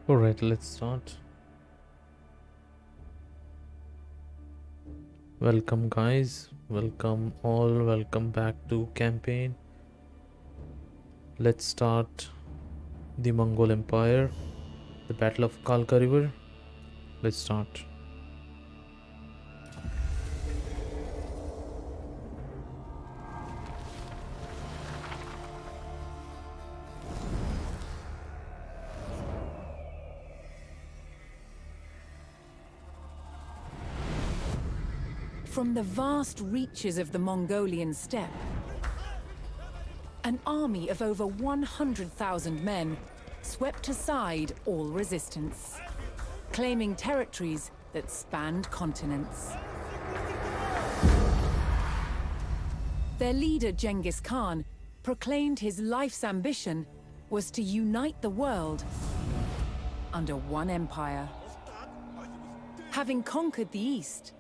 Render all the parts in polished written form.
Alright, let's start. Welcome, guys. Welcome, all. Welcome back to campaign. Let's start the Mongol Empire, the Battle of Kalka River. Let's start. From the vast reaches of the Mongolian steppe, an army of over 100,000 men swept aside all resistance, claiming territories that spanned continents. Their leader, Genghis Khan, proclaimed his life's ambition was to unite the world under one empire. Having conquered the East,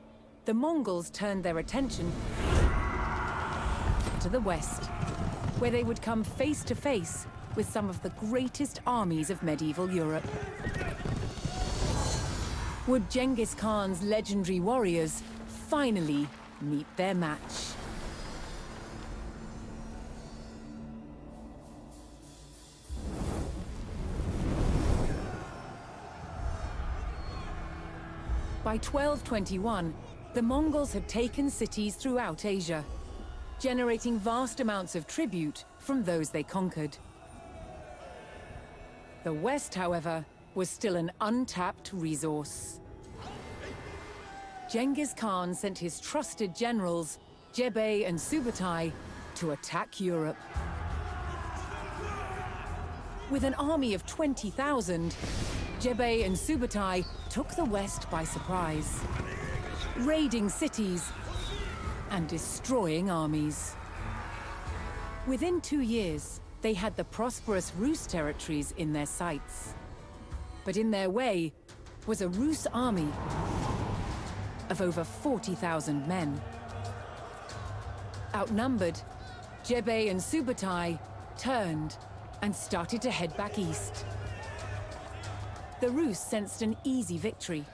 the Mongols turned their attention to the west, where they would come face to face with some of the greatest armies of medieval Europe. Would Genghis Khan's legendary warriors finally meet their match? By 1221, the Mongols had taken cities throughout Asia, generating vast amounts of tribute from those they conquered. The West, however, was still an untapped resource. Genghis Khan sent his trusted generals, Jebei and Subutai, to attack Europe. With an army of 20,000, Jebei and Subutai took the West by surprise, raiding cities and destroying armies. Within 2 years, they had the prosperous Rus territories in their sights. But in their way was a Rus army of over 40,000 men. Outnumbered, Jebei and Subutai turned and started to head back east. The Rus sensed an easy victory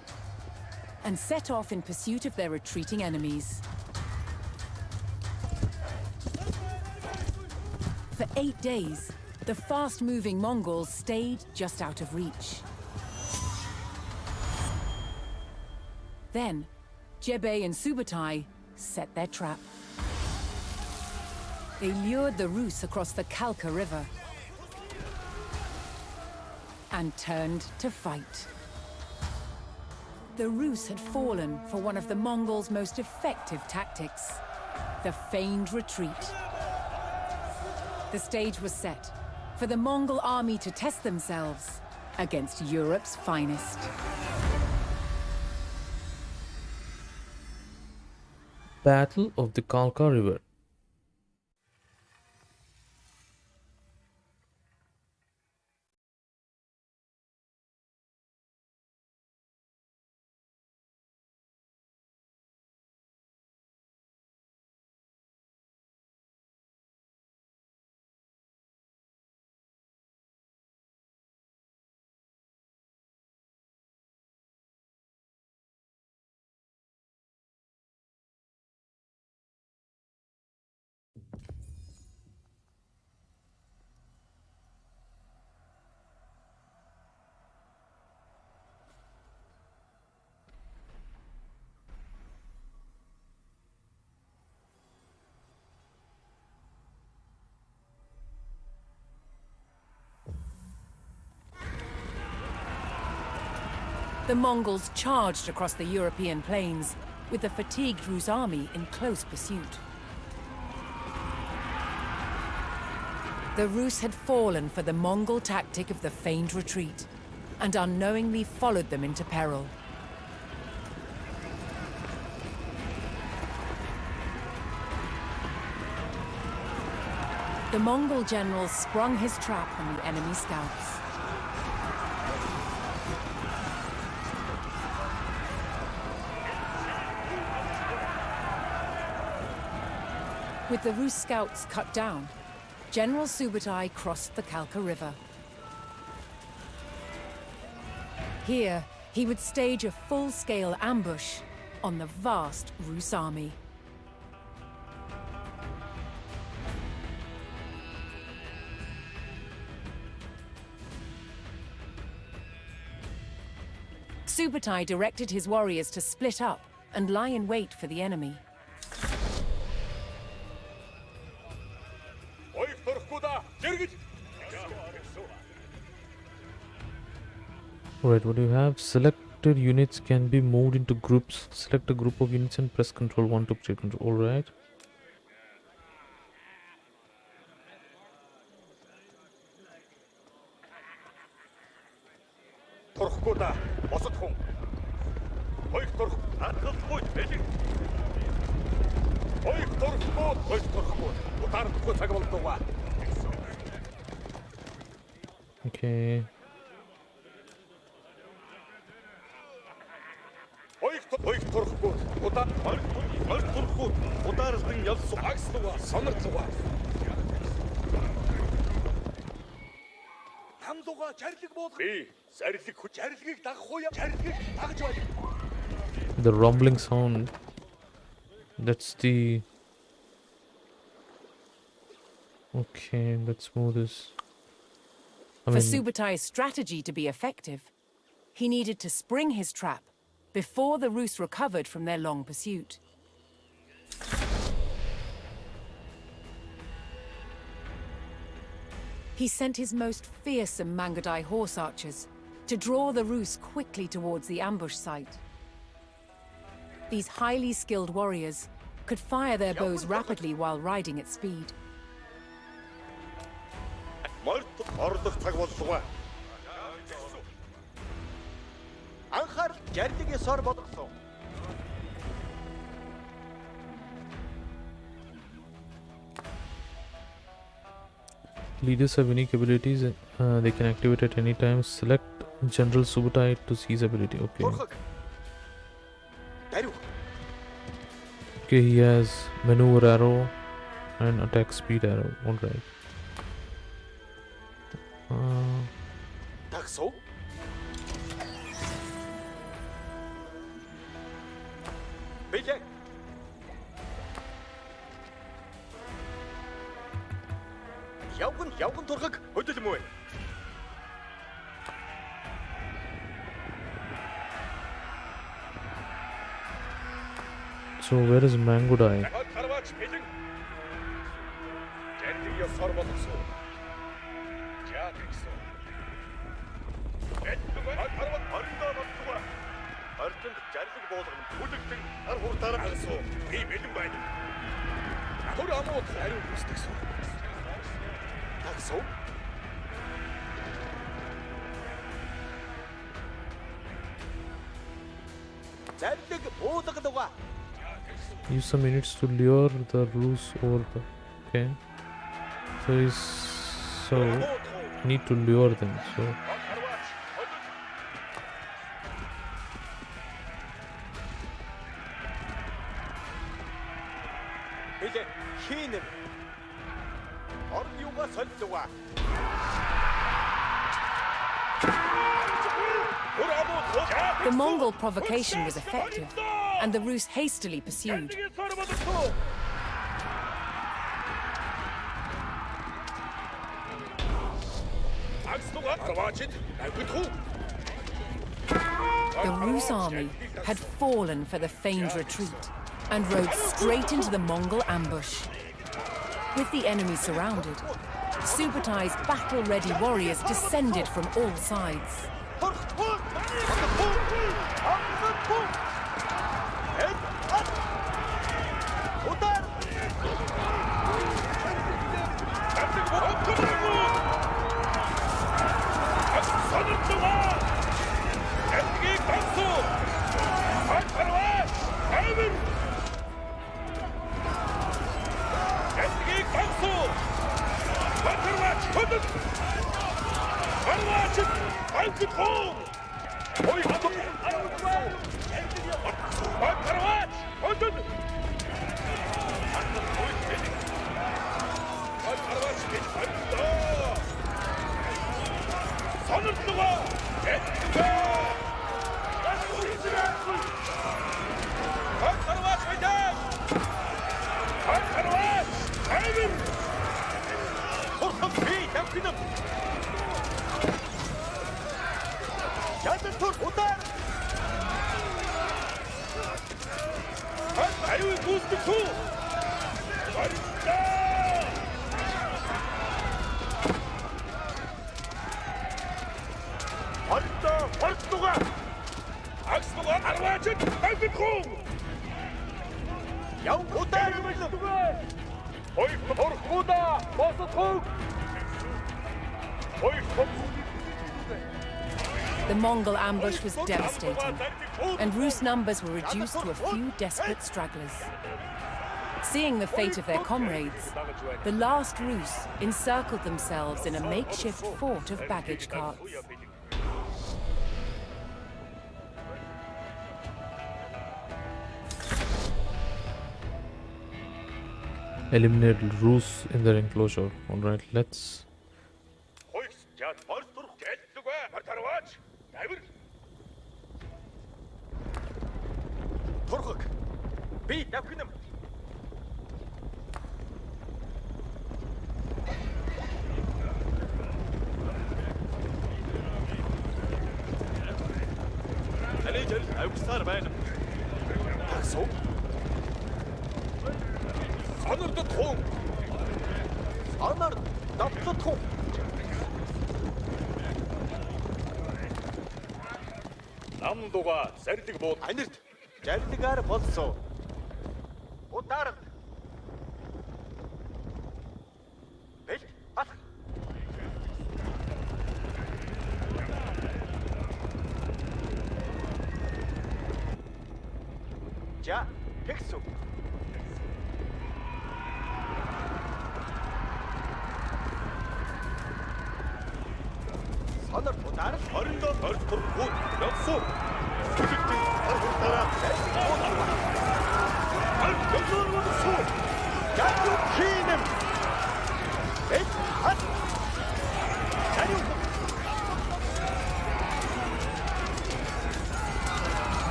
and set off in pursuit of their retreating enemies. For 8 days, the fast-moving Mongols stayed just out of reach. Then, Jebei and Subutai set their trap. They lured the Rus across the Kalka River and turned to fight. The Rus had fallen for one of the Mongols' most effective tactics, the feigned retreat. The stage was set for the Mongol army to test themselves against Europe's finest. Battle of the Kalka River. The Mongols charged across the European plains, with the fatigued Rus army in close pursuit. The Rus had fallen for the Mongol tactic of the feigned retreat, and unknowingly followed them into peril. The Mongol general sprung his trap on the enemy scouts. With the Rus scouts cut down, General Subutai crossed the Kalka River. Here, he would stage a full-scale ambush on the vast Rus army. Subutai directed his warriors to split up and lie in wait for the enemy. Alright, what do you have? Selected units can be moved into groups. Select a group of units and press Ctrl 1 to take control. Alright. Okay. The rumbling sound. That's the... Okay, let's move this. For Subutai's strategy to be effective, he needed to spring his trap before the Rus recovered from their long pursuit. He sent his most fearsome Mangadai horse archers to draw the Rus quickly towards the ambush site. These highly skilled warriors could fire their bows rapidly while riding at speed. Leaders have unique abilities they can activate at any time. Select General Subutai to seize ability. Okay. Okay, he has maneuver arrow and attack speed arrow. Alright. So where is Mangodai? Use some units to lure the Rus over the... Okay. So need to lure them, so... The Mongol provocation was effective, and the Rus hastily pursued. The Rus army had fallen for the feigned retreat and rode straight into the Mongol ambush. With the enemy surrounded, Subutai's battle-ready warriors descended from all sides. The Mongol ambush was devastating, and Rus' numbers were reduced to a few desperate stragglers. Seeing the fate of their comrades, the last Rus encircled themselves in a makeshift fort of baggage carts. Eliminate Rus in their enclosure. Alright, let's... 남도가 세리티가 뭐 아니르 잘티가를 벗어 오따르 벨 아 자 백수 선을 보다는 어린다 벌써 곧 역소 수직진 선을 따라 알병선을 얻었소 야구 키는 백한 자료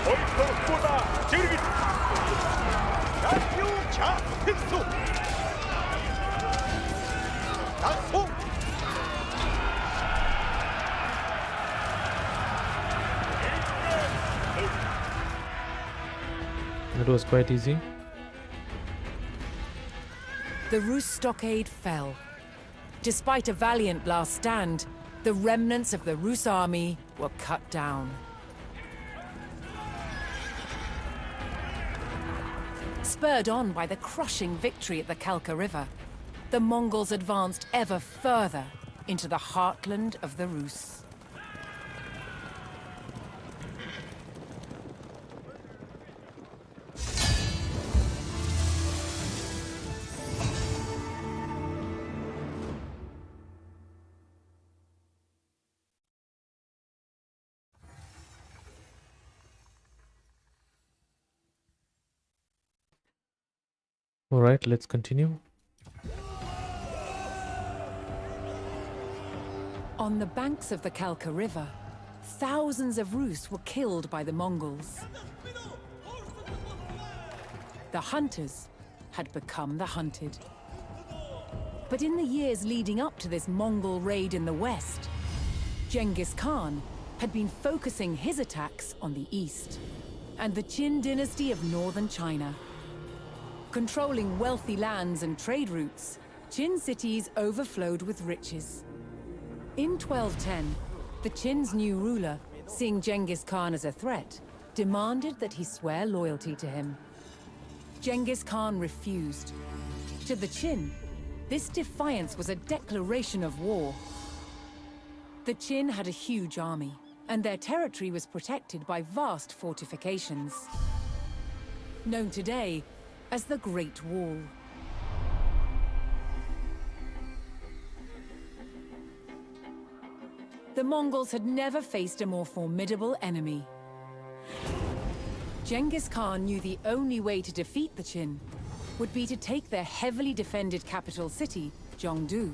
벌써보다 즐기 야구 자 백소 낙소 It was quite easy. The Rus stockade fell. Despite a valiant last stand, the remnants of the Rus army were cut down. Spurred on by the crushing victory at the Kalka River, the Mongols advanced ever further into the heartland of the Rus. Alright, let's continue. On the banks of the Kalka River, thousands of Rus were killed by the Mongols. The hunters had become the hunted. But in the years leading up to this Mongol raid in the west, Genghis Khan had been focusing his attacks on the east and the Qin dynasty of northern China. Controlling wealthy lands and trade routes, Qin cities overflowed with riches. In 1210, the Qin's new ruler, seeing Genghis Khan as a threat, demanded that he swear loyalty to him. Genghis Khan refused. To the Qin, this defiance was a declaration of war. The Qin had a huge army, and their territory was protected by vast fortifications. Known today as the Great Wall. The Mongols had never faced a more formidable enemy. Genghis Khan knew the only way to defeat the Qin would be to take their heavily defended capital city, Zhongdu,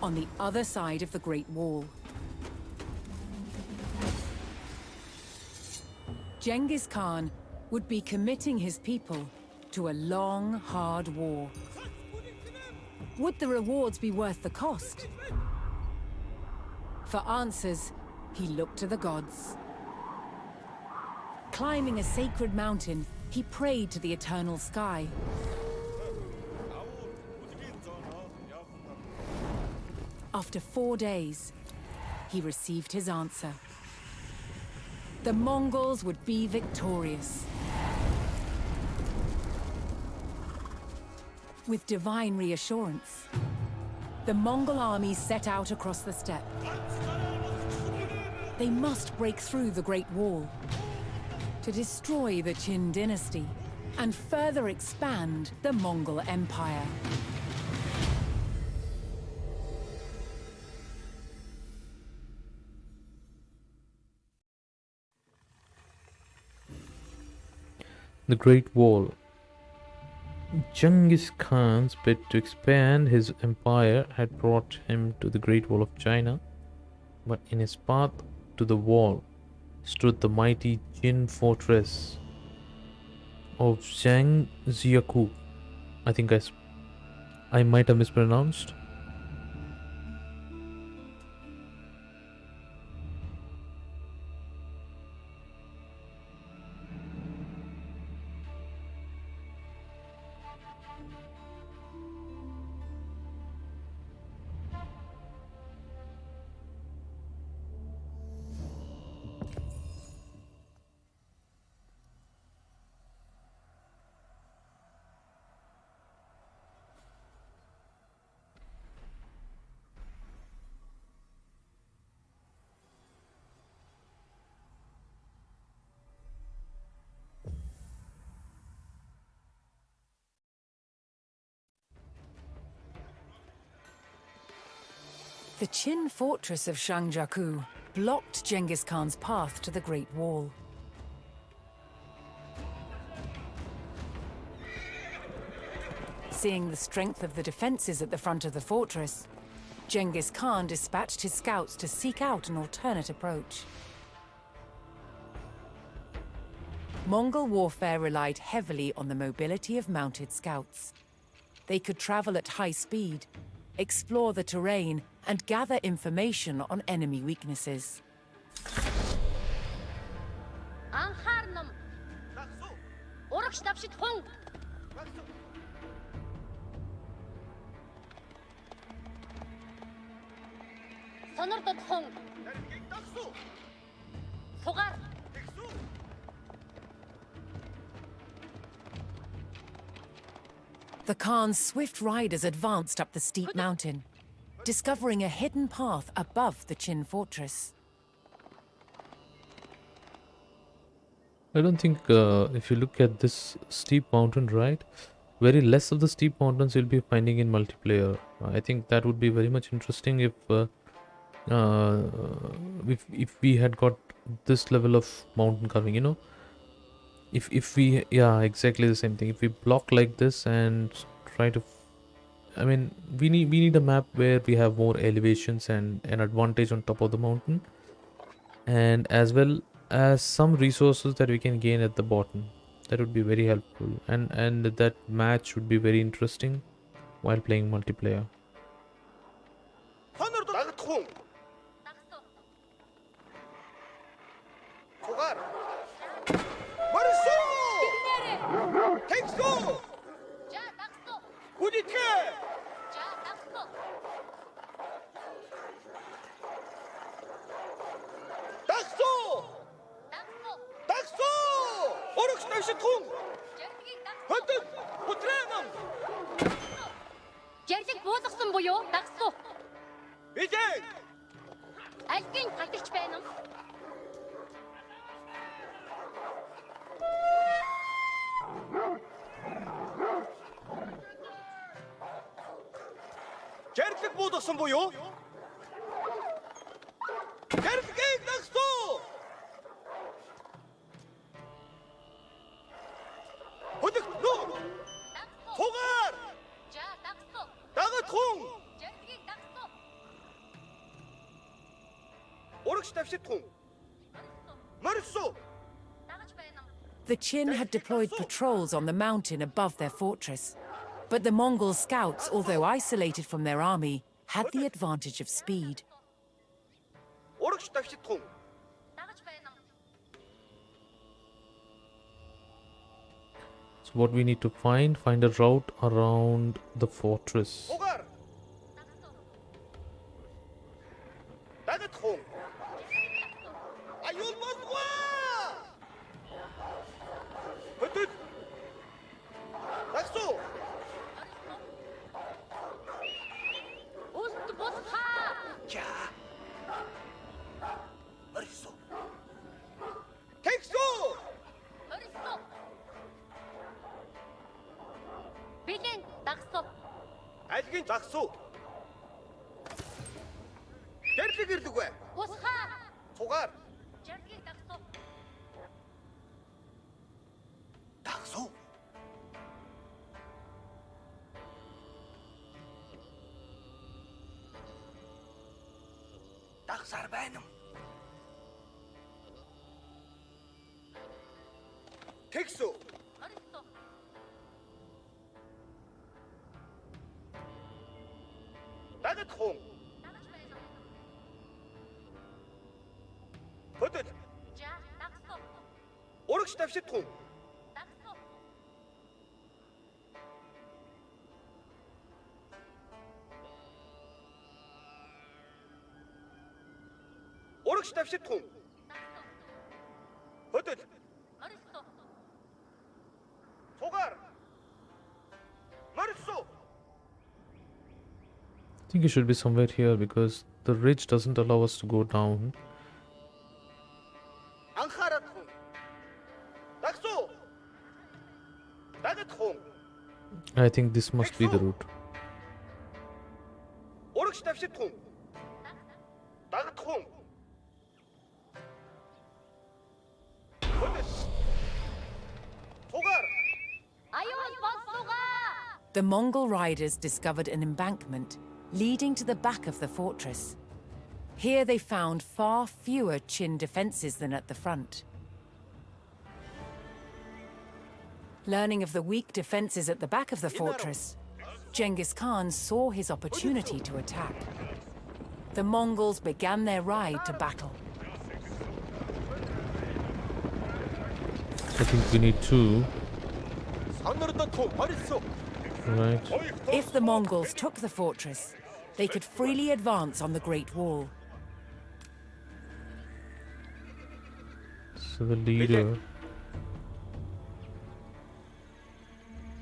on the other side of the Great Wall. Genghis Khan would be committing his people to a long, hard war. Would the rewards be worth the cost? For answers, he looked to the gods. Climbing a sacred mountain, he prayed to the eternal sky. After 4 days, he received his answer. The Mongols would be victorious. With divine reassurance, the Mongol army set out across the steppe. They must break through the Great Wall to destroy the Qin dynasty and further expand the Mongol Empire. The Great Wall. Genghis Khan's bid to expand his empire had brought him to the Great Wall of China, but in his path to the wall stood the mighty Qin fortress of Zhangjiakou. I think I might have mispronounced. The Qin fortress of Zhangjiakou blocked Genghis Khan's path to the Great Wall. Seeing the strength of the defenses at the front of the fortress, Genghis Khan dispatched his scouts to seek out an alternate approach. Mongol warfare relied heavily on the mobility of mounted scouts. They could travel at high speed, explore the terrain, and gather information on enemy weaknesses. The Khan's swift riders advanced up the steep mountain, discovering a hidden path above the Qin fortress. I don't think if you look at this steep mountain, right, very less of the steep mountains you'll be finding in multiplayer. I think that would be very much interesting if we had got this level of mountain carving, you know. If we, yeah, exactly the same thing. If we block like this and try to, I mean, we need a map where we have more elevations and an advantage on top of the mountain, and as well as some resources that we can gain at the bottom. That would be very helpful, and that match would be very interesting while playing multiplayer. The Qin had deployed patrols on the mountain above their fortress, but the Mongol scouts, although isolated from their army, had the advantage of speed. So what we need to find a route around the fortress. 소갈 나가통 아유 뭐와 버튼 낙소 자 어딨어 택소 아직은 낙소 게르트 그르두고 소갈 낙소 낙사르 바이놈 택소 나가통 버튼 오락시답시 통 오락시답시 통 버튼 소갈 마르소 I think it should be somewhere here because the ridge doesn't allow us to go down. 앙카라통 낙소 나가통 I think this must be the route. 오락시답시 통 나가통 버튼 소갈 The Mongol riders discovered an embankment leading to the back of the fortress. Here they found far fewer Qin defenses than at the front. Learning of the weak defenses at the back of the fortress, Genghis Khan saw his opportunity to attack. The Mongols began their ride to battle. I think we need two. 산으로다 통 버렸어 Right. If the Mongols took the fortress, they could freely advance on the Great Wall. So the leader.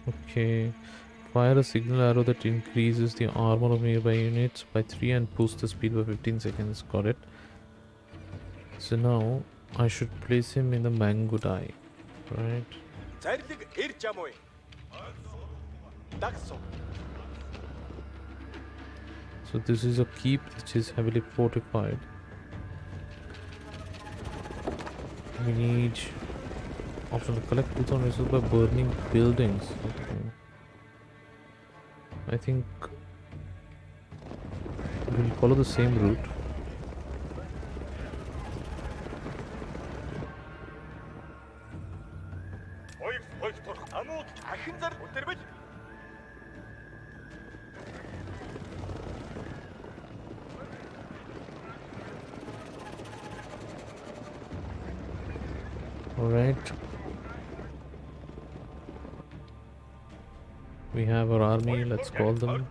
Okay. Fire a signal arrow that increases the armor of nearby units by 3 and boosts the speed by 15 seconds. Got it. So now I should place him in the Mangudai. Right. 자리득 일자모이 낙소 So this is a keep which is heavily fortified. We need option to collect 2000 resources by burning buildings. Okay. I think we'll follow the same route. 아무 작은 자를 못 때리면 Alright. We have our army, let's call them.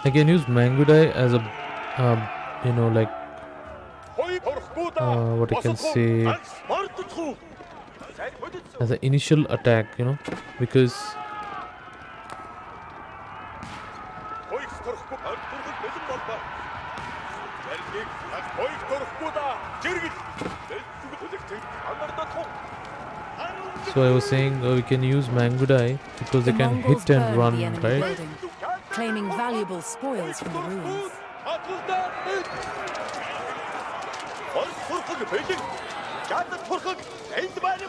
I can use Mangudai as a you know, like Хоёрт орохгүй да. what I can say, Ганц мордчихгүй. Сайн бодсон. as an initial attack, you know, because Хоёрт орохгүй ордургал бэлэн болбоо. Ялгийг хоёрт орохгүй да. Жиргэл. Үлэгтэй анардаа тун. so I was saying we can use Mangudai because they The can Mongols hit and burned run, the enemy right? building, claiming valuable spoils from the ruins. Орд сурхаг бэлэн. Чадад сурхаг энд байна.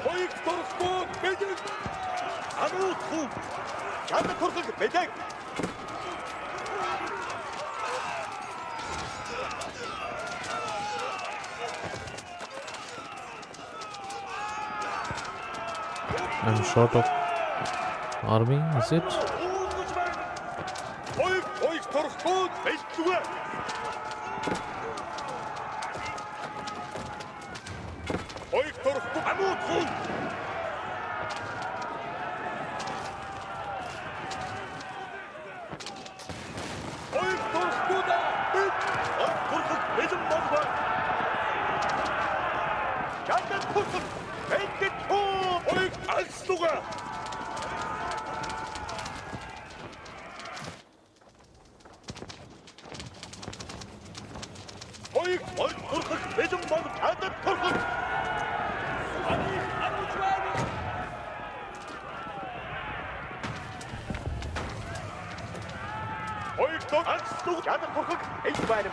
Хоёрт орохгүй бэлэн. Анууд хүү. Чадад сурхаг бэлэн. I'm short of army, is it? Хоёрт орохгүй бэлтгүй. Хоёрт орохгүй анууд хүү. Хоёрт орохгүй да. Орд сурхаг бэлэн болбоо. Чадад сурхаг бэлэн хүү. Хоёрт алслуга. Хоёрт орд сурхаг бэлэн бол чадад сурхаг. Анууд байна. Хоёрт алслуга чадад сурхаг энд байна.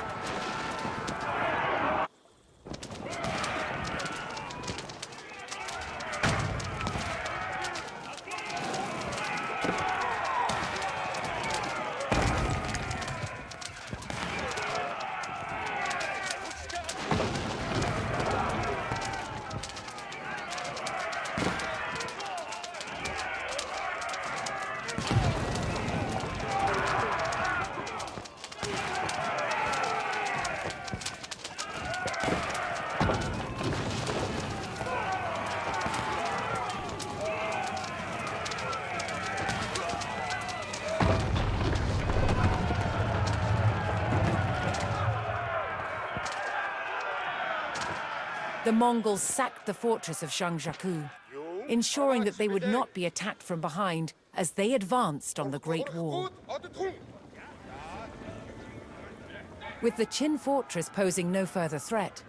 The Mongols sacked the fortress of Zhangjiakou, ensuring that they would not be attacked from behind as they advanced on the Great Wall. With the Qin fortress posing no further threat,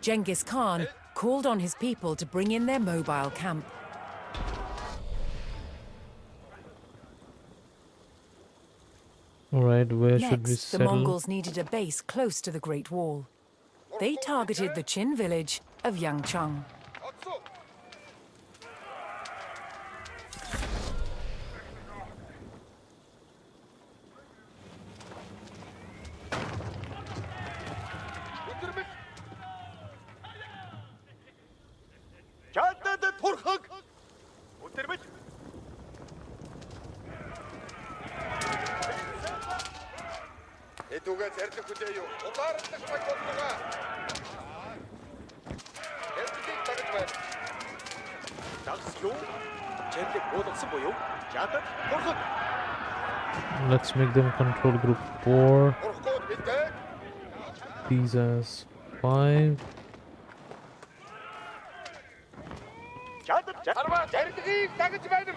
Genghis Khan called on his people to bring in their mobile camp. Alright, where should we Next, the settle? Mongols needed a base close to the Great Wall. They targeted the Qin village of Yangcheng. Чадад сурхаг. Өтөрмөж. Эдүгээ зэрлэг хүлээ юу? Улаарлах баг боллоо. Эдгийг дагаж байна. Дагс юу? Чэрлэг буулгасан буюу. Чадад сурхаг. Let's make them control group 4. Урахгүй битээ. These as 5. Чадад Харваа зэрлэгийг дагаж байна.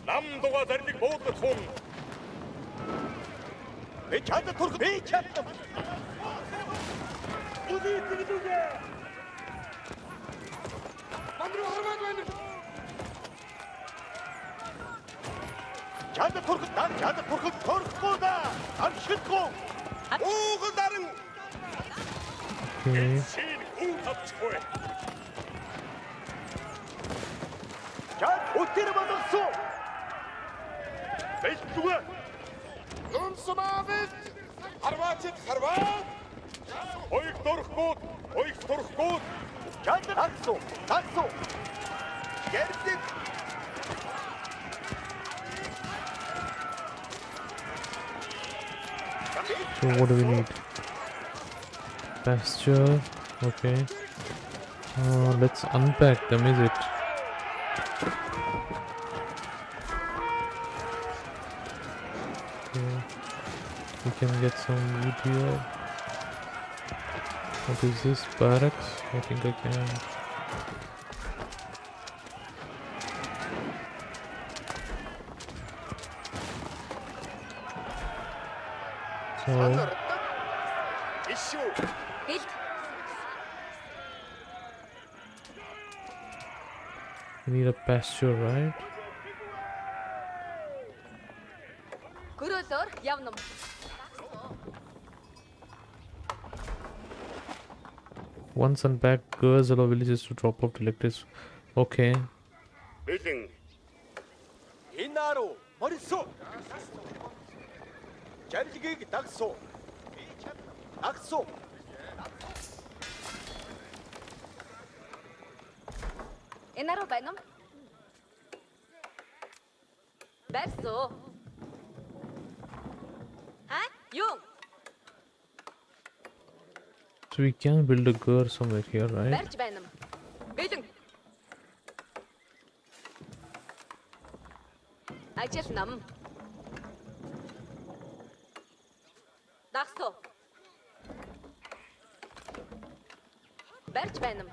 нам дугаа зэрлэг буулгах хүн. Би чадад сурхаг. Би чадад. Үгүй тэгдүгэ. Мандруу харваад байна. Чадад сурхаг. Чадад сурхаг. Сурхгүй да. Амшиггүй. Уугал даран. Okay. Син хүн тавчгүй. Чад өтөр бодсон. Бэлтгүй. Лунсмавит. Харваачид харваа. Хоёрт орохгүй. Чад таксу. Гэрдэг. So what do we need? Pasture. Okay. Let's unpack them, is it? Okay. We can get some wood here. What is this? Barracks? I think I can. So we need a pasture, right? Гөрөөлөөр явна. Once unpacked, girls allow villagers to drop off electrics. Okay. 빌딩 이나로 머릿속 잘지기 닥소 악소 Энэ руу байна уу? Барьсуу. Юу? So we can build a girl somewhere here, right? Барьж байна уу? Бэлэн. Ажил нам. Дагсуу. Барьж байна уу?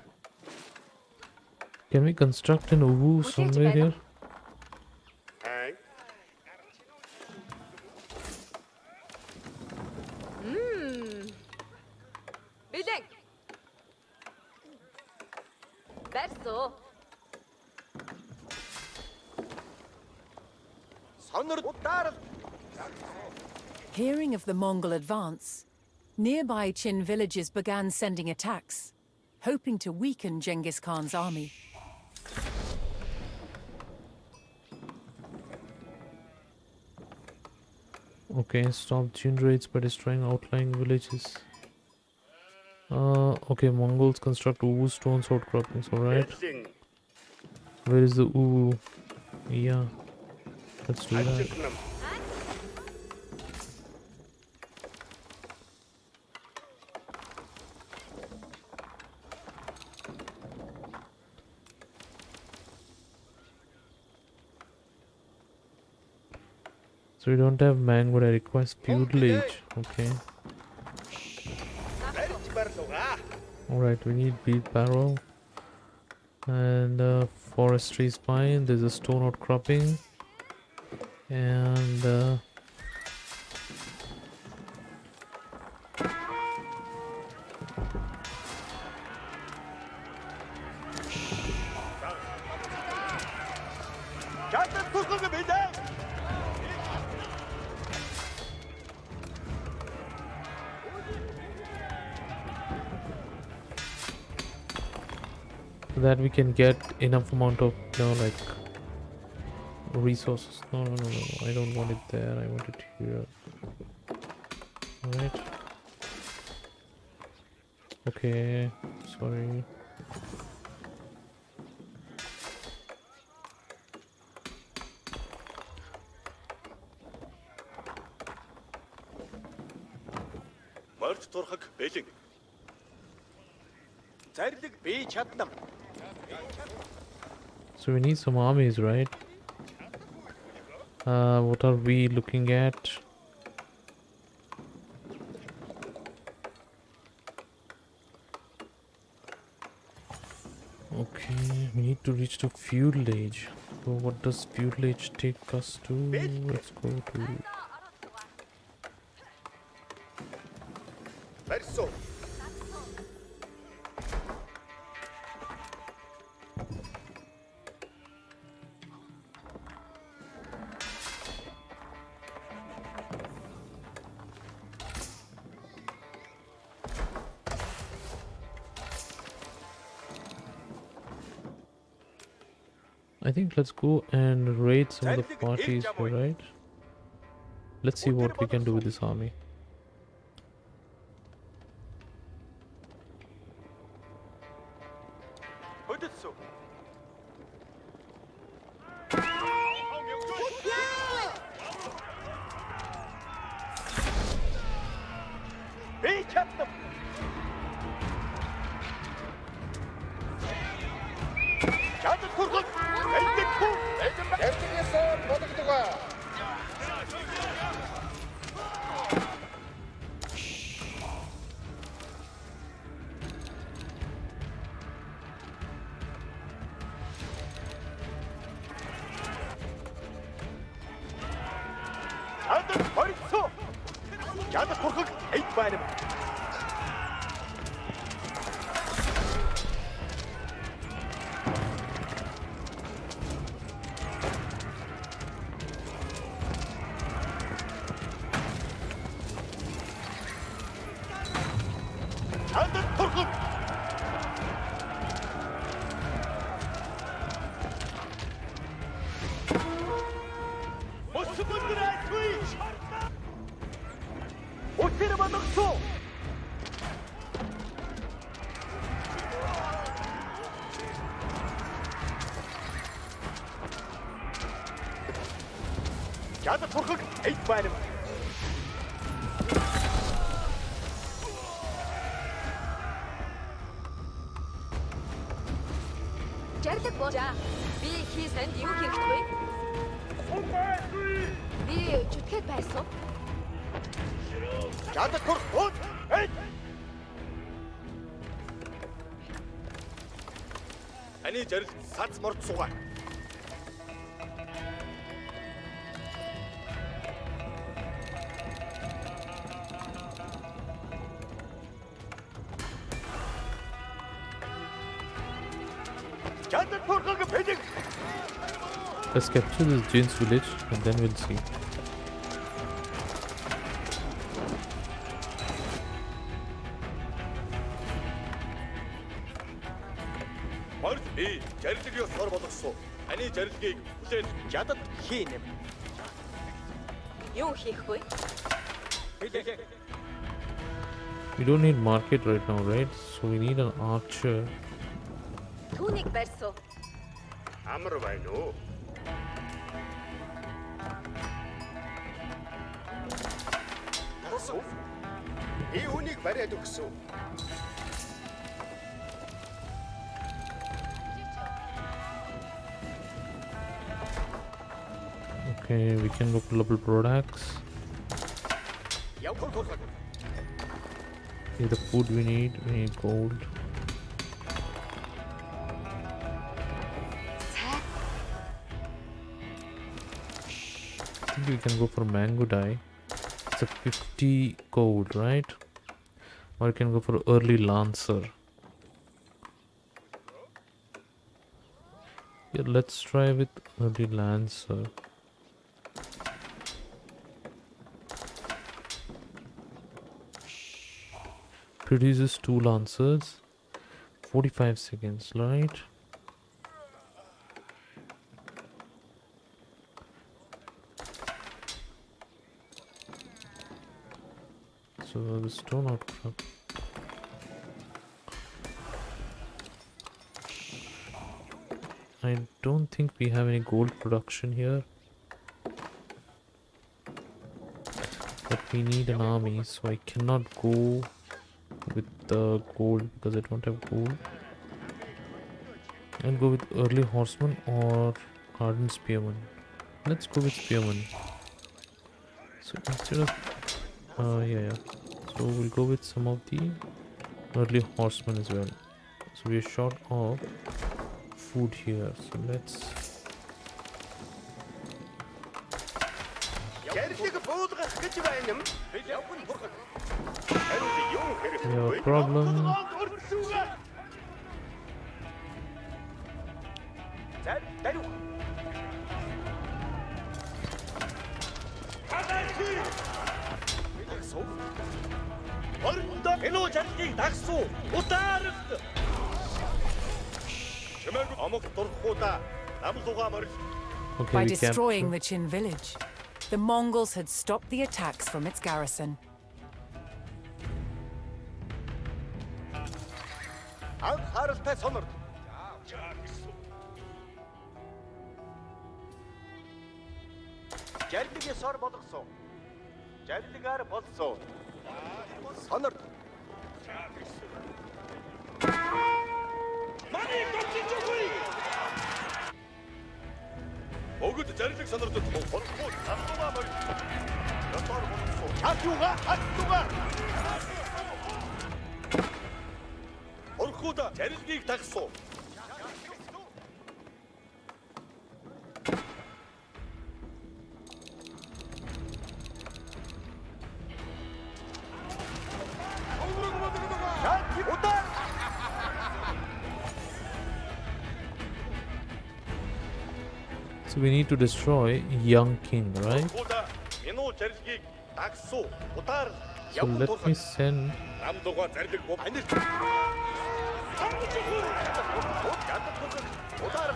Can we construct an uwu somewhere here? 행 Бэлэн. Барьсуу. 선으로 따라 Hearing of the Mongol advance, nearby Qin villages began sending attacks, hoping to weaken Genghis Khan's army. Okay, stop Jin raids by destroying outlying villages. Okay, Mongols construct uwu stones outcroppings, alright. 빌딩 Where is the uwu? Yeah, let's do that. 안직남 So we don't have mango, I require spudlage. Okay. 내리지 말소가 Alright, we need beet barrel. And forestry is fine. There's a stone outcropping. And 자탄 소속의 빌딩 so that we can get enough amount of, you know, like resources. No, I don't want it there. I want it here. Alright. Okay, sorry. 멀티 турхаг бэлэн зарлиг би чаднам So we need some armies, right? What are we looking at? Okay, we need to reach the feudal age. So what does feudal age take us to? Let's go to... барьсуу I think let's go and raid some of the parties here, right? Let's see what we can do with this army. 어딨어 비 чаднам Чадал турхаг элдэг хүү. Ярьдаг ёсоор бодогдгоо. Чадал хоригсоо. Чадал турхаг эд байна. Чадал турхаг. Мосбондраа түич. Өтөр бодогсоо. Чадал турхаг эд байна. Жаргал боожаа. Би хий санд юу хийх вэ? Би чүтгэд байсан. Чадал турхаг эд. Ани жарил сац морд суугаа. Чадал турхаг бэлэг. Let's capture this Jain's village and then we'll see. Морд би жарилыг ёсоор болгосон. Ани жарилгийг хүлээн ядад хийнэ. Юу хийх вэ? We don't need market right now, right? So we need an archer. Түүнийг барьсан. Амар байна уу? Тарасуу. Би үнийг бариад өгсөн. Okay, we can go for level products. Явах турхаг. Here the food we need gold. I think we can go for mango dye. It's a 50 gold, right? Or you can go for early lancer. Yeah, let's try with early lancer. Produces 2 lancers. 45 seconds, right? So the stone outcrop. I don't think we have any gold production here. But we need an army, so I cannot go with the gold because I don't have gold. I'll go with early horseman or hardened spearman. Let's go with spearman. So instead of yeah. So we'll go with some of the early horsemen as well. So we're short of food here. So let's. We have a problem. Okay, By we destroying the captured. Qin village, the Mongols had stopped the attacks from its garrison. Жарилыг ёсоор болгосон. Жарилгаар болсон. Сонор. Маний гочиж өгье. санарт хонхоо намдугаа морь. Ятар болсоо. Чатюга хаттуга. Хонхоо да зарилгийг тагсуу. So we need to destroy young king, right? Минуу зарилгийг дагсуу. Удаар So let me send намдугаа зарилэг анирч. Удаар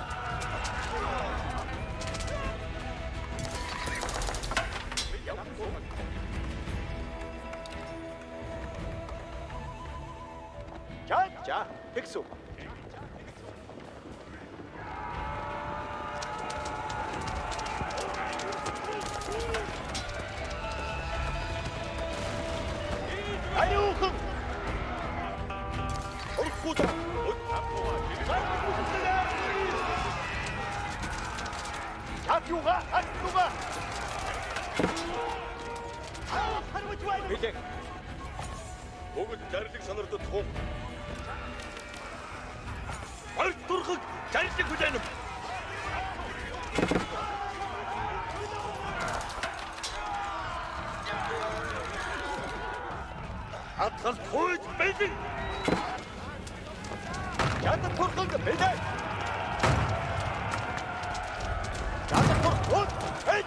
자, 백수. 아유흥. 얼쿠다. 자규가 안누가. 아, 하루 좋아해. 이제 목은 자르직 선으로 통. 얼뚜르흑 자르직 구자는. атгал тууж бэлэн. Ядад турханг бэлэн. Ядад турхуд бэлэн.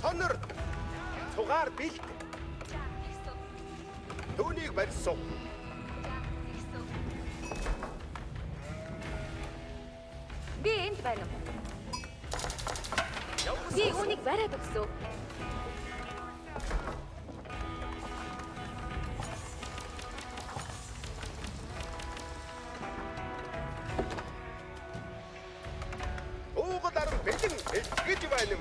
선을 소гаар бэлт. Түүнийг барьсан. Би энд байна. Би үүнийг бариад өгсөн. Уугад арга бэлэн гэж байна.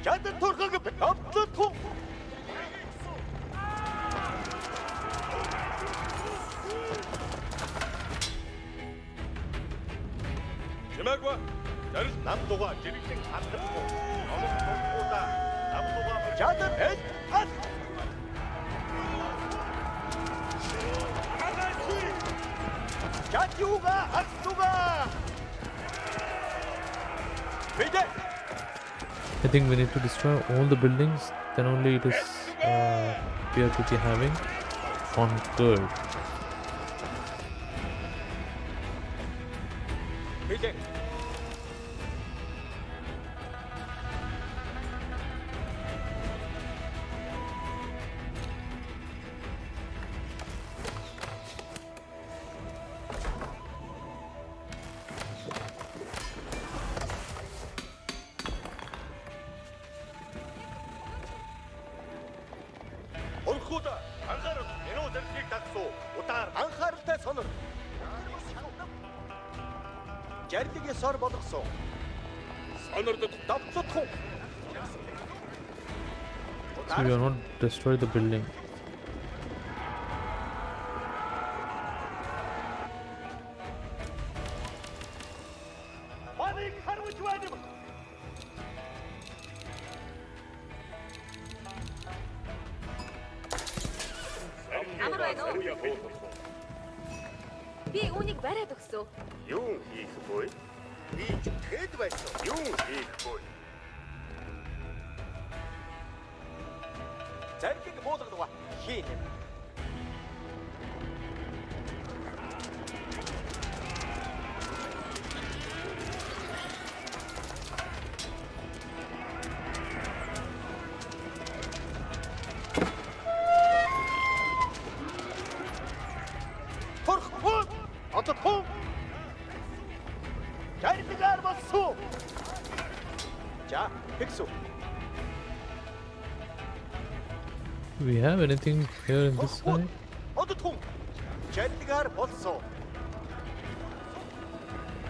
ядад турханг автлаа туу. Жимагва зарил намдуга жирэгэн хатдаггүй. Номог тулгууда намдуга ядад эд ат. ядюга хатдуга. Бидэ I think we need to destroy all the buildings, then only it is appear to be having conquered. бидэ 얼쿠다 анхаарал минуу зэргийг дагсуу. Удаар анхааралтай сонор. Жарлиг ёсоор болгосон. Сонордод давтлах. So we are not destroy the building. Маник харвч байна. Амар байна уу? Би үүнийг бариад өгсөн. Юу хийх вэ? Би ч тэгэд байсан. Юу хийх вэ? Заргийг буулгадаг хийн. Турхуд ататху. Жарлигаар болсон. За, фиксу. Do we have anything here in this side? одтун жадгаар болсон.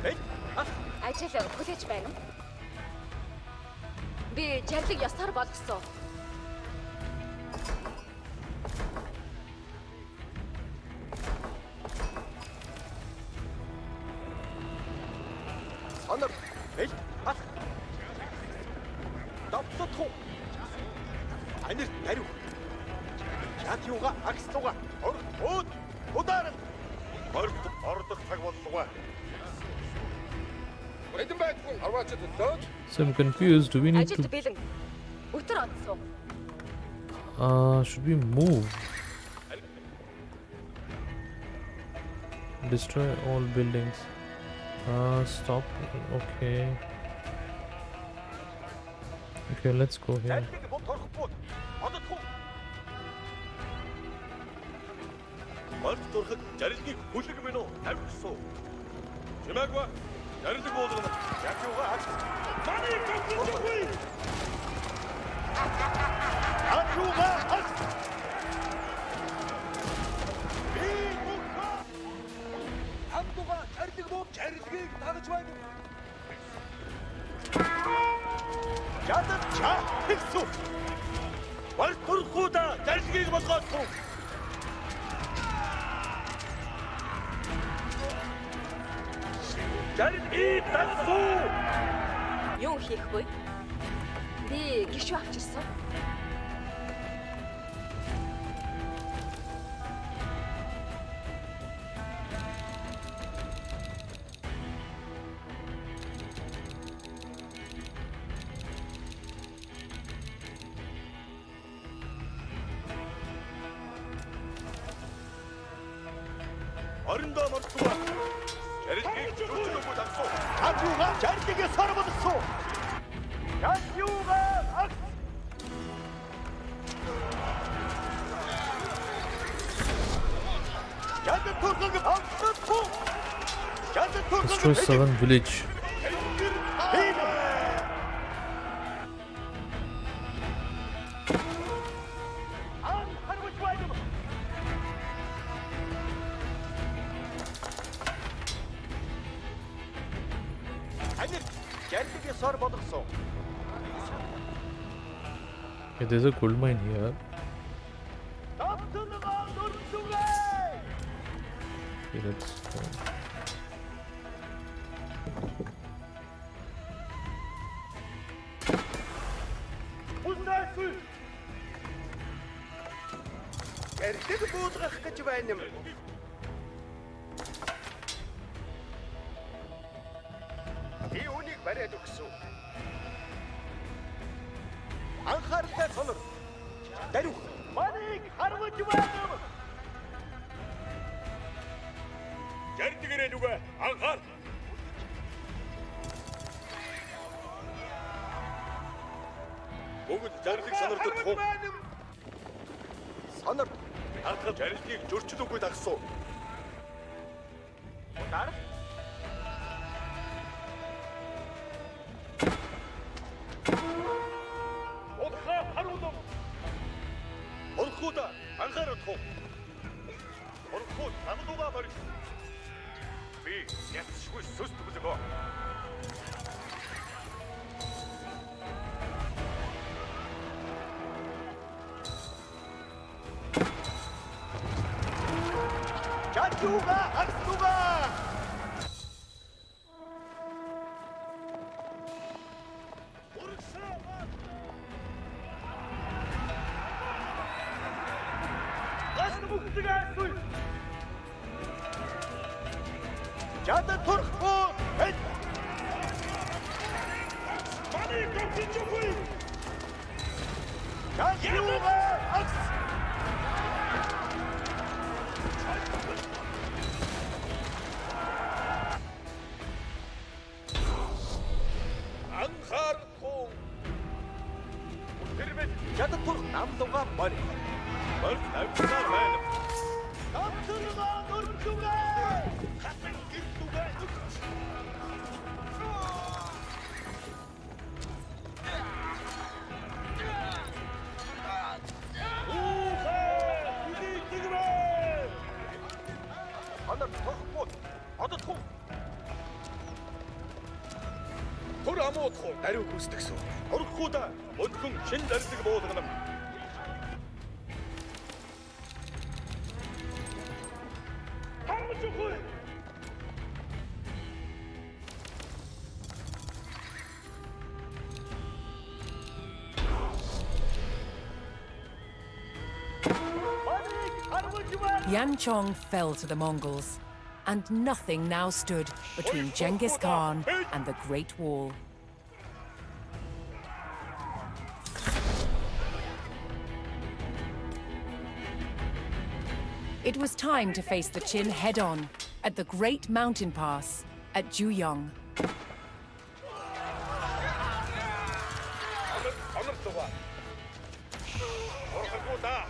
Эй, Ажил хүлээж байна. Би жарлыг ёсоор болгосон. сонор. Эй, ах. Давтатун. Анир дарив. Ятюга акстуга. Ууд ударна. Ордох цаг боллоо. Эдэн байдгүй аваачд дөөж. So I'm confused. Do we need Ажилд to? бэлэн. Өтөр онцсон. Should we move? Destroy all buildings. Stop. Okay. Okay, let's go here. Жадыг бод торхгүй. Одтун. Орд дурхад жарилгийг бүлэг минь уу? Тавьчихсан. Чимээгүй. Жарилэг буулгана. Ятюга акс. Таны төгсөхгүй. Ятюга акс. Би мөхөө. Хамдуга жарилэг бод жарилгийг тагж байна. Ядад чаа хэлсүү. Орд дурхуда жарилгийг болгосон. Жарил итасуу. Юу хийх вэ? Би гişүү авчирсан. Орондоо мордгоо. Жарилгийг зүрхлөхгүй тагсуу. Ятюга жарилгийг сарбодсоо. Ятюга акс. Ятюга турхаг авцтуу. Ятюга турхаг Destroy 7 village. Анир жарилгийг сар болгосон. Okay, there's a gold mine here. Давталгаа дурсугэ. Okay, let's go. Узнаагүй. Жарилгийг буулгах гэж байна юм. Би үнийг бариад өгсөн. Анхааралтай сонор. Дарив. Маныг харваж байна. Жарилгээрээ нүгэ анхаар. Бүгд жарилыг сонордод тун. Сонор. Хатгал жарилгийг зөрчилөөгүй дагсуу. Удар. Одхаа харуулав. Орхуда анхаарах уу? Орхууд амлууга барь. Би ятшгүй сүст бүлгөө. Ятюга акстуга. Жада турхгүй. Маны төгсөхгүй. Ятюга акс. Анхаарахгүй. Тэрвээ жада турх намлууга барь. Барь тавьсаар байна. Давталгаа дурсугэ. Хатан гинтугэ. Ухаа! Үгүй тэгвэ. Ламуутхуу даруй гүйцэтгсэн. Орохгүйда өдгөн шин зарилэг буулгана. Yanchong fell to the Mongols, and nothing now stood between Genghis Khan and the Great Wall. It was time to face the Qin head-on at the Great Mountain Pass at Juyong. Сонирхолтой. Орохгүйда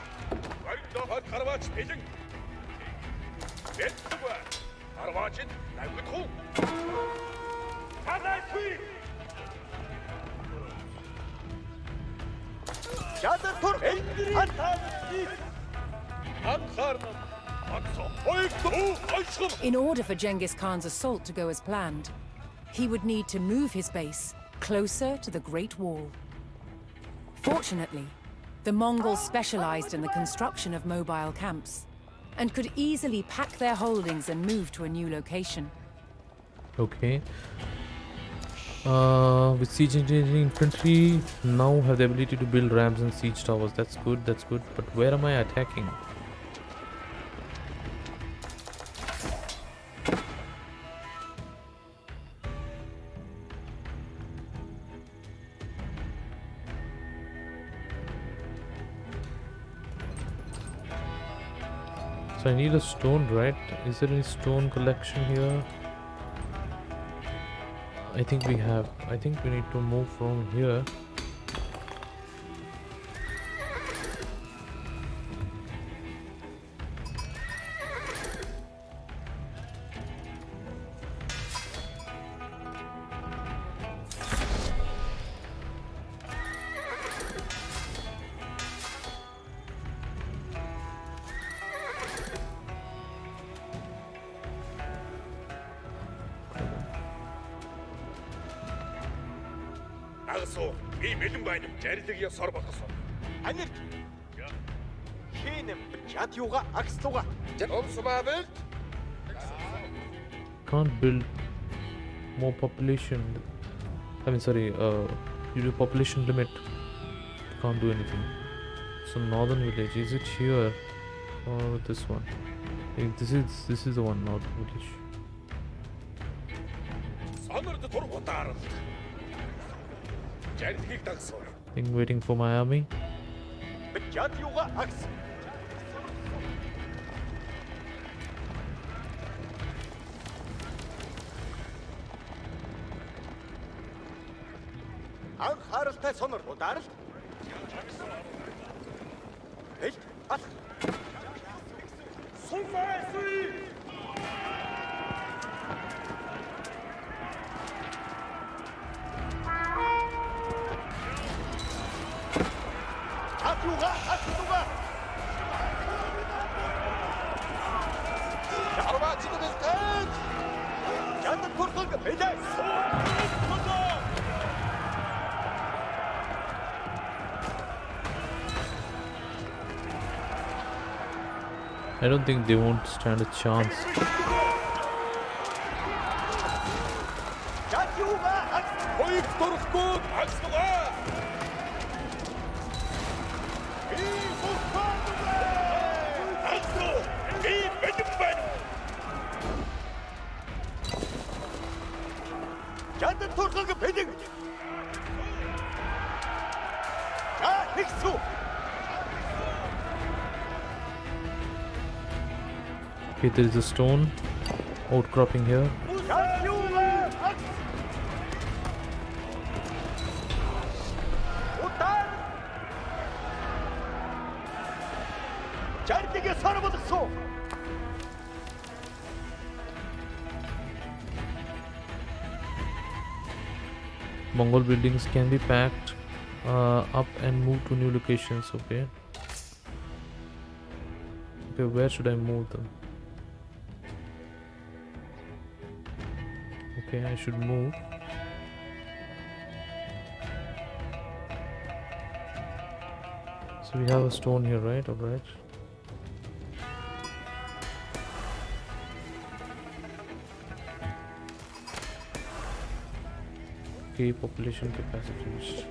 вайдохот гарваач бэлэн. Бэлтгва. Гарваачд навгдхуу. Хагайгүй. Ядер тур. In order for Genghis Khan's assault to go as planned, he would need to move his base closer to the Great Wall. Fortunately, the Mongols specialized in the construction of mobile camps and could easily pack their holdings and move to a new location. Okay. With siege engineering infantry now have the ability to build ramps and siege towers. That's good, that's good. But where am I attacking? So I need a stone, right? Is there any stone collection here? I think we have. I think we need to move from here. Агсуу би бэлэн байна. Жарилыг ёсоор болгосон. Анир. Хийнэм чад юуга агслууга. Өмсмаавал Can't build more population. I mean, sorry. Due to population limit, can't do anything. So northern village, is it here or this one? I think this is the one, northern village. Сонорд тур удаар. Жарилыг дагсуу. I think waiting for my army. Чад юуга агс. Анхааралтай сонор удаар л. Хэл ат. Сумайсуи. Атуга, атуга. Гарваачд бэлтэн. Ядер турхаг бэлээ. I don't think they won't stand a chance. Ядюга, хойд турхгүй агслага. Ядер турхаг бэлэн. Хиксу. Okay, there is a stone outcropping here. Mongol buildings can be packed up and moved to new locations. Okay. Okay, where should I move them? Okay, I should move So we have a stone here, right? Alright. Okay, population capacity reached.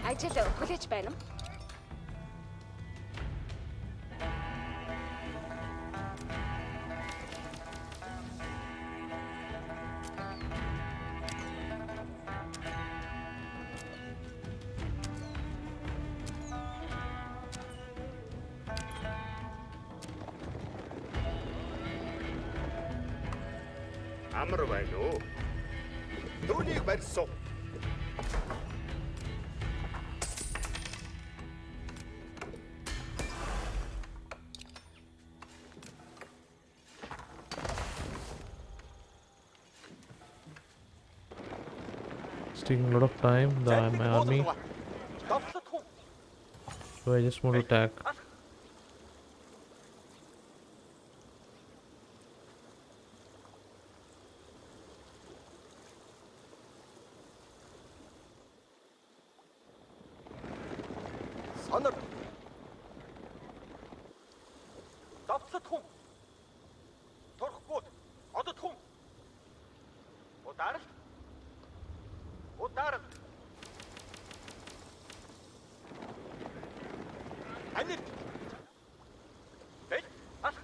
ажил хүлээж байна уу? Амар байна уу? Түүнийг барьсан. It's taking a lot of time, my army. So I just want to attack. Сонор. Давцлах хүн. Торхгүй. Одод хүн. Ударал. Ударал. Анир. Бэй. Ах.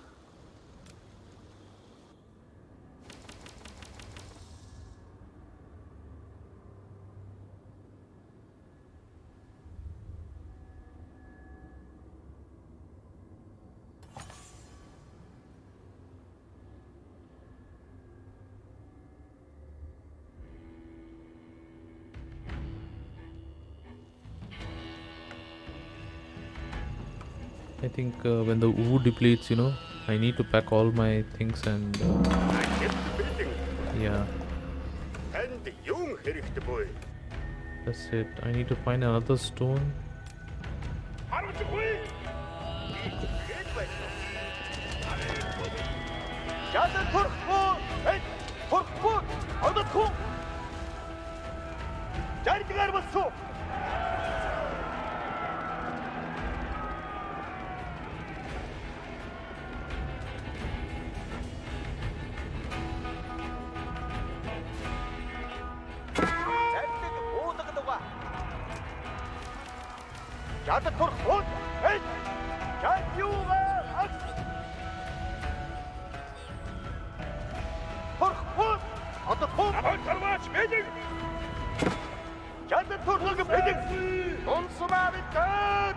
I think when the wood depletes, I need to pack all my things and yeah, Танд юун хэрэгтэй бөө? that's it. I need to find another stone. Харуулчихгүй. Ядан торхгүй. Торхгүй. Одод хүн. Жардгаар болсон. Ядан торхгүй. Яд юугаа. Торхгүй. Одод хүн. Тарваач мэдээ. Ядан торхгүй бэдэг. Онсумаа битээд.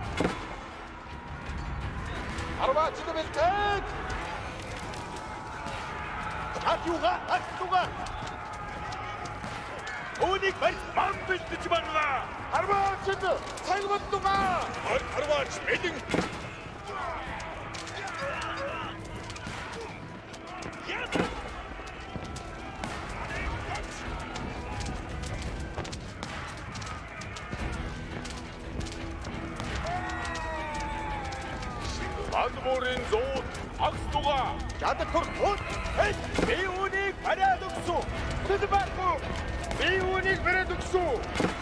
Тарваач битээд. Яд юугаа. Ачтугаа. Үүнийг барь мам бэлдэж байна. Тарваач цагматтугаа. Тарваач мэдэн. Андморын зууд агстугаа. Ядан торхгүй. Би үүнийг бариад өгсөн. Тэд байхгүй. Би үүнийг бариад өгсөн.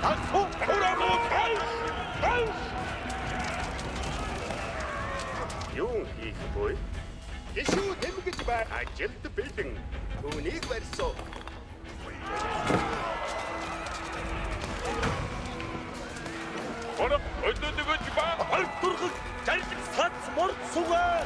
Тасуу. Хураагүй. Юун хийх бөө? Ишүү тэмгэж бай. Ажилд бэлэн. Түүнийг барьсан. Ороо өдөөдөгөж ба. Аль турхаг залбиг сац морд сугаа.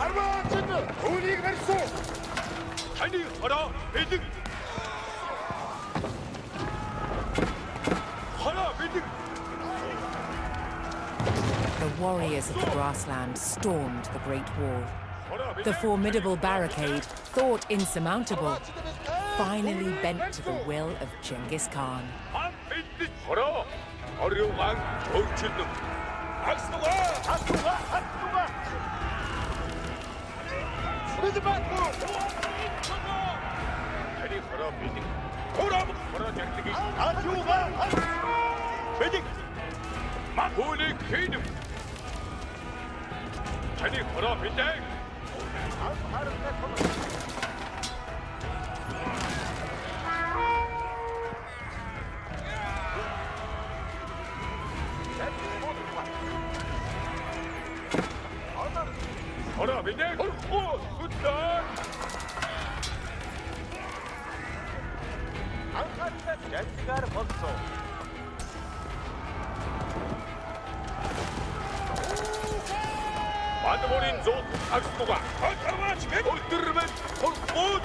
Тарваач түүнийг барьсан. Таны хороо бэлэг. Хороо бэлэг. The warriors of the grassland stormed the Great Wall. The formidable barricade, thought insurmountable, finally bent to the will of Genghis Khan. 걸어 어려운 정치는 박수가 쓰러지 말고 아니 걸어 빌딩 걸어 장뜨기 아주가 빌딩 마포리 퀴드 아니 걸어 빌딩 걸어 빌딩 걸고 굿다 안카리가 젠지가를 벗어 만드버린 조 악수가 어쩌면 집에 못 들으면 헛꽃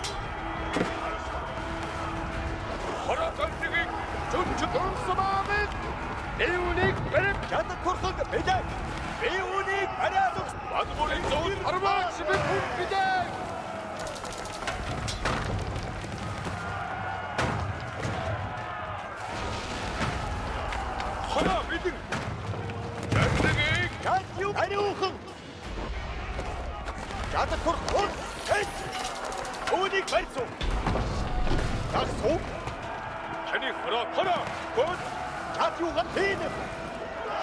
허락감되기 전주 동서마음은 레오닉 베렉 야드 코르선드 배달 레오닉 바라독 만드버린 조 하루마 집에 굶비대 허라 빌딩 전쟁이 야티우 아니우흥 야드 코르선 에이 오닉 발송 약속 아니 허라 곧 야티우가 피는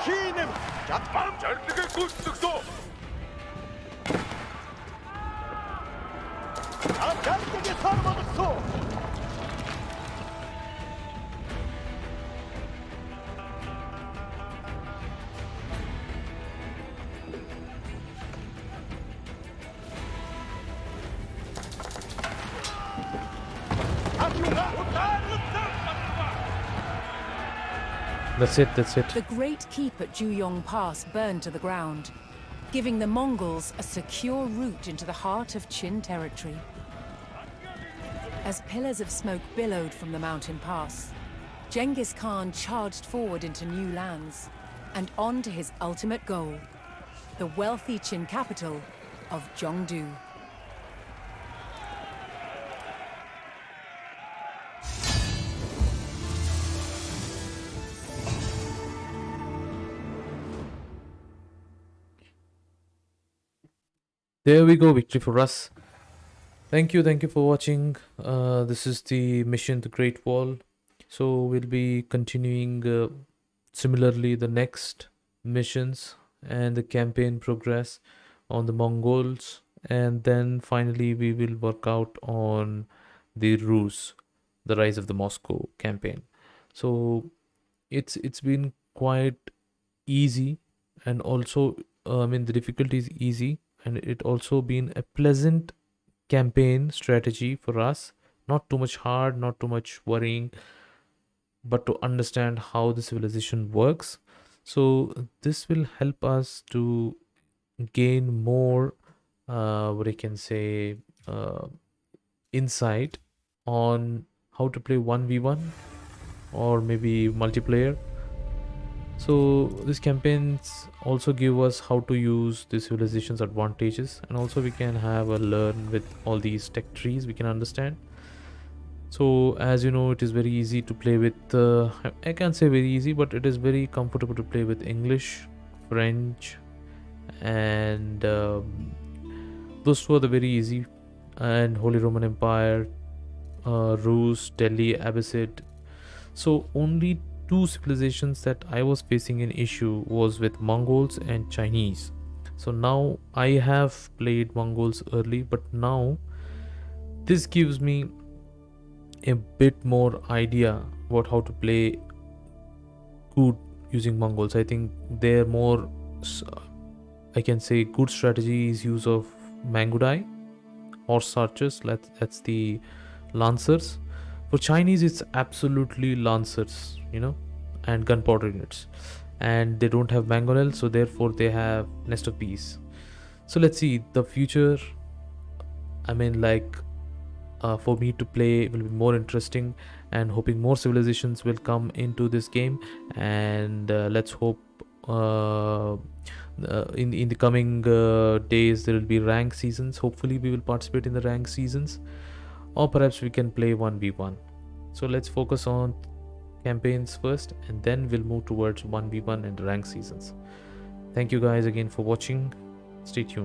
희는 약밤 전쟁의 굿득소 전쟁의 사르마득소 That's it, that's it. The great keep at Juyong Pass burned to the ground, giving the Mongols a secure route into the heart of Qin territory. As pillars of smoke billowed from the mountain pass, Genghis Khan charged forward into new lands and on to his ultimate goal, the wealthy Qin capital of Zhongdu. There we go, victory for us. Thank you for watching. This is the mission, the Great Wall. So we'll be continuing similarly the next missions and the campaign progress on the Mongols, and then finally we will work out on the Rus, the Rise of the Moscow campaign. So it's been quite easy, and also the difficulty is easy, and it also been a pleasant campaign strategy for us. Not too much hard, not too much worrying, but to understand how the civilization works. So this will help us to gain more what I can say insight on how to play 1v1 or maybe multiplayer. So these campaigns also give us how to use the civilization's advantages, and also we can have a learn with all these tech trees we can understand. So as you know, it is very easy to play with I can't say very easy, but it is very comfortable to play with English, French, and those two are the very easy, and Holy Roman Empire, Rus, Delhi, Abbasid. So only two civilizations that I was facing an issue was with Mongols and Chinese. So now I have played Mongols early, but now this gives me a bit more idea about how to play good using Mongols. I think they're more, I can say, good strategy is use of Mangudai or Sarchers. That's the Lancers. For Chinese, it's absolutely Lancers, and gunpowder units, and they don't have mangonel, so therefore they have nest of bees. So let's see the future. For me to play will be more interesting, and hoping more civilizations will come into this game, and let's hope in the coming days there will be rank seasons. Hopefully we will participate in the rank seasons, or perhaps we can play 1v1. So let's focus on campaigns first, and then we'll move towards 1v1 and rank seasons. Thank you guys again for watching. Stay tuned.